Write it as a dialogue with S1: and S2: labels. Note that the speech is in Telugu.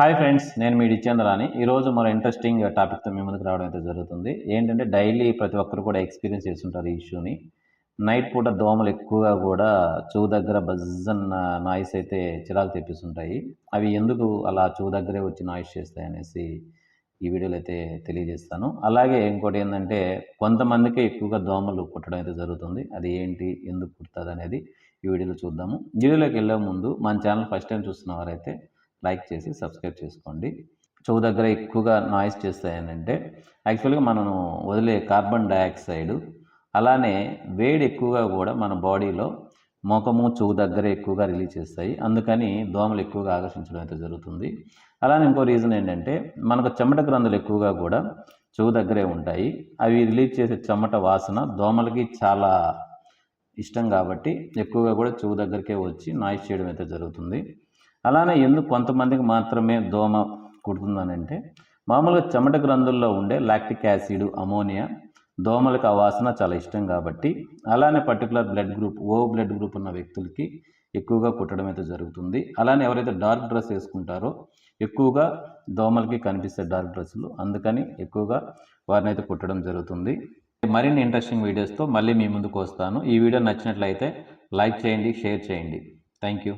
S1: హాయ్ ఫ్రెండ్స్, నేను మీ డిచంద్రాని. ఈరోజు మరో ఇంట్రెస్టింగ్ టాపిక్తో మీ ముందుకు రావడం అయితే జరుగుతుంది. ఏంటంటే డైలీ ప్రతి ఒక్కరు కూడా ఎక్స్పీరియన్స్ చేస్తుంటారు ఈ ఇష్యూని. నైట్ పూట దోమలు ఎక్కువగా కూడా చెవు దగ్గర బజ్జన్న నాయిస్ అయితే చిరాకు తెప్పిస్తుంటాయి. అవి ఎందుకు అలా చెవు దగ్గరే వచ్చి నాయిస్ చేస్తాయి అనేసి ఈ వీడియోలో అయితే తెలియజేస్తాను. అలాగే ఇంకోటి ఏంటంటే కొంతమందికి ఎక్కువగా దోమలు కుట్టడం అయితే జరుగుతుంది. అది ఏంటి, ఎందుకు కుడుతుంది అనేది ఈ వీడియోలో చూద్దాము. వీడియోలోకి వెళ్ళే ముందు మన ఛానల్ ఫస్ట్ టైం చూస్తున్న వారైతే లైక్ చేసి సబ్స్క్రైబ్ చేసుకోండి. చెవు దగ్గర ఎక్కువగా నాయిస్ చేస్తాయనంటే యాక్చువల్గా మనం వదిలే కార్బన్ డయాక్సైడ్ అలానే వేడి ఎక్కువగా కూడా మన బాడీలో ముఖము చెవు దగ్గర ఎక్కువగా రిలీజ్ చేస్తాయి. అందుకని దోమలు ఎక్కువగా ఆకర్షించడం అయితే జరుగుతుంది. అలానే ఇంకో రీజన్ ఏంటంటే మనకు చెమట గ్రంథులు ఎక్కువగా కూడా చెవు దగ్గరే ఉంటాయి. అవి రిలీజ్ చేసే చెమట వాసన దోమలకి చాలా ఇష్టం కాబట్టి ఎక్కువగా కూడా చెవు దగ్గరికే వచ్చి నాయిస్ చేయడం అయితే జరుగుతుంది. అలానే ఎందుకు కొంతమందికి మాత్రమే దోమ కుడుతుందనంటే మామూలుగా చెమట గ్రంథుల్లో ఉండే లాక్టిక్ యాసిడ్, అమోనియా దోమలకు ఆ వాసన చాలా ఇష్టం కాబట్టి అలానే పర్టికులర్ బ్లడ్ గ్రూప్, ఓ బ్లడ్ గ్రూప్ ఉన్న వ్యక్తులకి ఎక్కువగా కుట్టడం అయితే జరుగుతుంది. అలానే ఎవరైతే డార్క్ డ్రెస్ వేసుకుంటారో ఎక్కువగా దోమలకి కనిపిస్తే డార్క్ డ్రెస్సులు, అందుకని ఎక్కువగా వారిని అయితే కుట్టడం జరుగుతుంది. మరిన్ని ఇంట్రెస్టింగ్ వీడియోస్తో మళ్ళీ మీ ముందుకు వస్తాను. ఈ వీడియో నచ్చినట్లయితే లైక్ చేయండి, షేర్ చేయండి. Thank you.